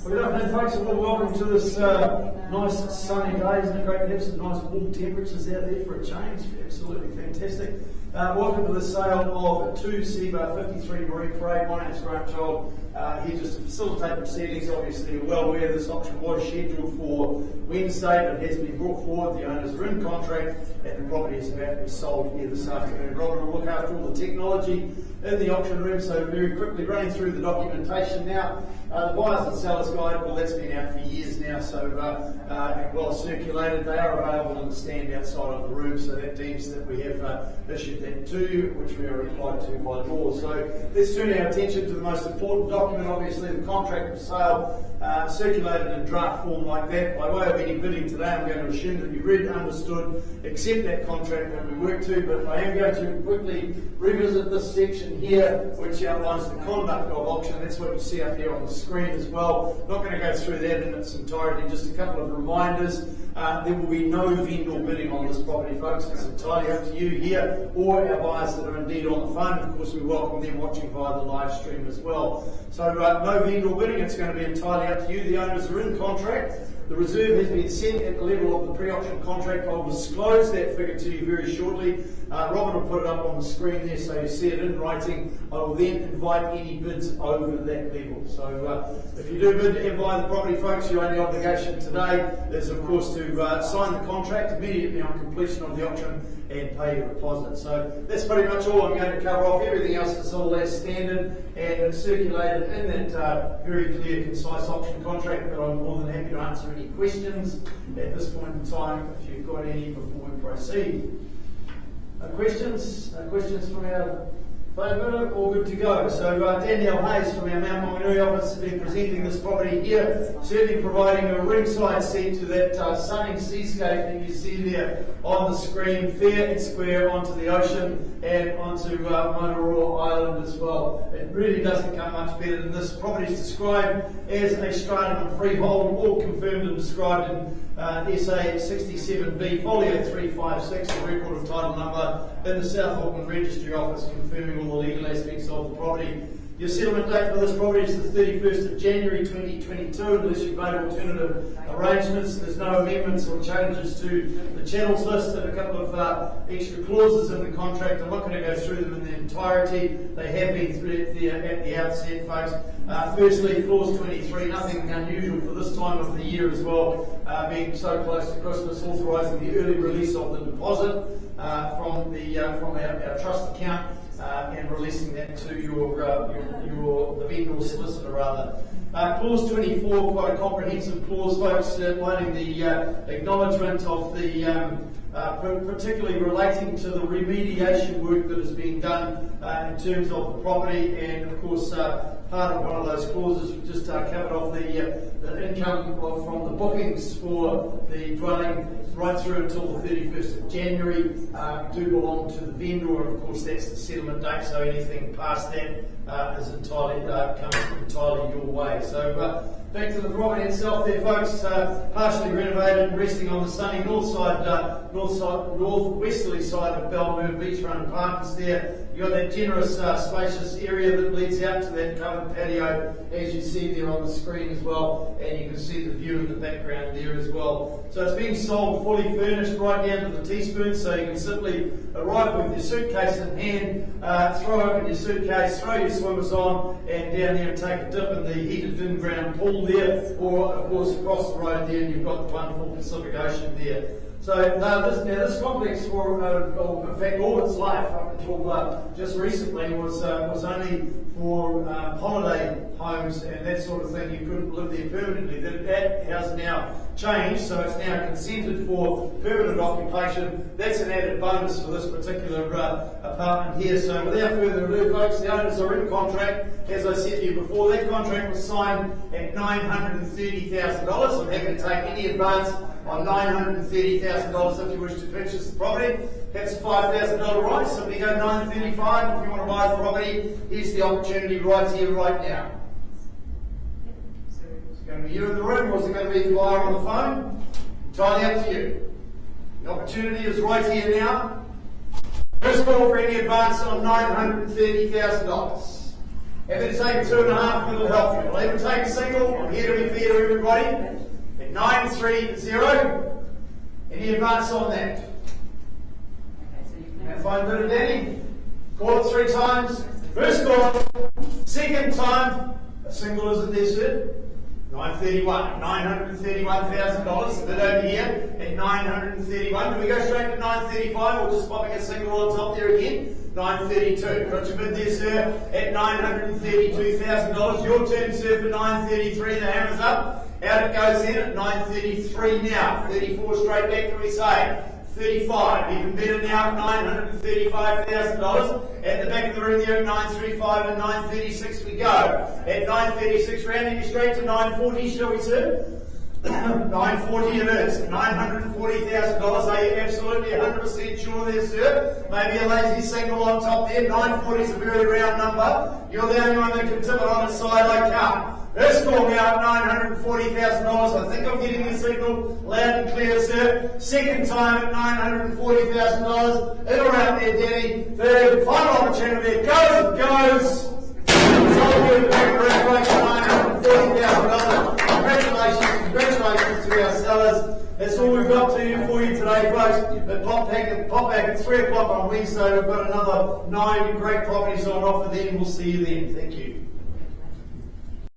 Good afternoon, folks, and welcome to this nice sunny day. Isn't it great to have some nice warm temperatures out there for a change? Absolutely fantastic. Welcome to the sale of two CBAR 53 Marine Parade. My name is Graham Child, here just to facilitate proceedings. Obviously, you're well aware this auction was scheduled for Wednesday, but has been brought forward. The owners are in contract, and the property is about to be sold here this afternoon. Robin will look after all the technology in the auction room, so very quickly running through the documentation now. The buyers and sellers guide, well, that's been out for years now, so well circulated. They are available in the stand outside of the room, so that deems that we have issued that to you, which we are required to by law. So let's turn our attention to the most important document, obviously the contract of sale, circulated in draft form like that. By way of any bidding today, I'm going to assume that you read, understood, accept that contract when we work to, but I am going to quickly revisit this section here, which outlines the conduct of auction. That's what you see up here on the screen as well. Not going to go through that in its entirety, just a couple of reminders. There will be no vendor bidding on this property, folks. It's entirely up to you here, or our buyers that are indeed on the phone. Of course, we welcome them watching via the live stream as well. So no vendor bidding, it's going to be entirely up to you. The owners are in contract. The reserve has been set at the level of the pre-auction contract. I'll disclose that figure to you very shortly. Robin will put it up on the screen there so you see it in writing. I will then invite any bids over that level. So if you do bid and buy the property, folks, your only obligation today is, of course, to sign the contract immediately on completion of the auction and pay your deposit. So that's pretty much all I'm going to cover off. Everything else is all as standard and circulated in that very clear, concise auction contract, but I'm more than happy to answer any questions at this point in time if you've got any before we proceed. Questions from our favour? All good to go. So Danielle Hayes from our Mount Maunganui office has been presenting this property here, certainly providing a ringside seat to that stunning seascape that you see there on the screen, fair and square onto the ocean and onto Motorola Island as well. It really doesn't come much better than this. Property is described as a stratum and freehold, all confirmed and described in SA 67B, folio 356, the record of title number in the South Auckland Registry Office, confirming all the legal aspects of the property. Your settlement date for this property is the 31st of January 2022, unless you've made alternative arrangements. There's no amendments or changes to the channels list, and a couple of extra clauses in the contract. I'm not going to go through them in their entirety. They have been through at the outset, folks. Firstly, clause 23, nothing unusual for this time of the year as well, being so close to Christmas, authorising the early release of the deposit from our trust account. And releasing that to the vendor solicitor rather. Clause 24, quite a comprehensive clause, folks, outlining the acknowledgement of the particularly relating to the remediation work that has been done in terms of the property, and of course part of one of those clauses we just covered off the income from the bookings for the dwelling right through until the 31st of January do belong to the vendor, and of course that's the settlement date, so anything past that is entirely comes entirely your way. So back to the property itself there, folks, partially renovated and resting on the sunny northwesterly side of Belmere Beachfront Apartments there. You've got that generous, spacious area that leads out to that covered patio, as you see there on the screen as well, and you can see the view in the background there as well. So it's being sold fully furnished right down to the teaspoon, so you can simply arrive with your suitcase in hand, throw open your suitcase, throw your swimmers on, and down there and take a dip in the heated in-ground pool there, or of course across the road there, and you've got the wonderful Pacific Ocean there. So this complex, for in fact all its life up until just recently, was only for holiday homes and that sort of thing. You couldn't live there permanently. That has now changed, so it's now consented for permanent occupation. That's an added bonus for this particular apartment here. So without further ado, folks, the owners are in contract. As I said to you before, that contract was signed at $930,000. I'm happy to take any advance on $930,000 if you wish to purchase the property. That's a $5,000 right, so we go $935 if you want to buy the property. Here's the opportunity right here, right now. Is it going to be you in the room, or is it going to be the buyer on the phone? Entirely up to you. The opportunity is right here now. First call for any advance on $930,000. Happy to take a 2.5 and it'll help you. I'll even take a single. I'm here to be fair to everybody. At 930. Any advance on that? Now find a bit of Danny. Call it 3 times. First call. Second time. A single isn't there, sir. 931. $931,000. A bit over here at 931. Do we go straight to 935 or just popping a single on top there again? 932. Got your bid there, sir, at $932,000. Your turn, sir, for 933. The hammer's up. Out it goes in at 933 now. 34 straight back, can we say? 35. Even better now at $935,000. At the back of the room there at 935 and 936 we go. At 936, rounding you straight to 940, shall we, sir? 940 it is. $940,000. Are you absolutely 100% sure there, sir? Maybe a lazy single on top there. 940 is a very round number. You're the only one that can tip it on its side. I can't. Let's call me out $940,000. I think I'm getting the signal loud and clear, sir. Second time at $940,000. In or out there, Danny. Third, final opportunity. It goes. $940,000. Congratulations to our sellers. That's all we've got for you today, folks. But pop back at 3 o'clock on Wednesday. We've got another 9 great properties on offer then. We'll see you then. Thank you.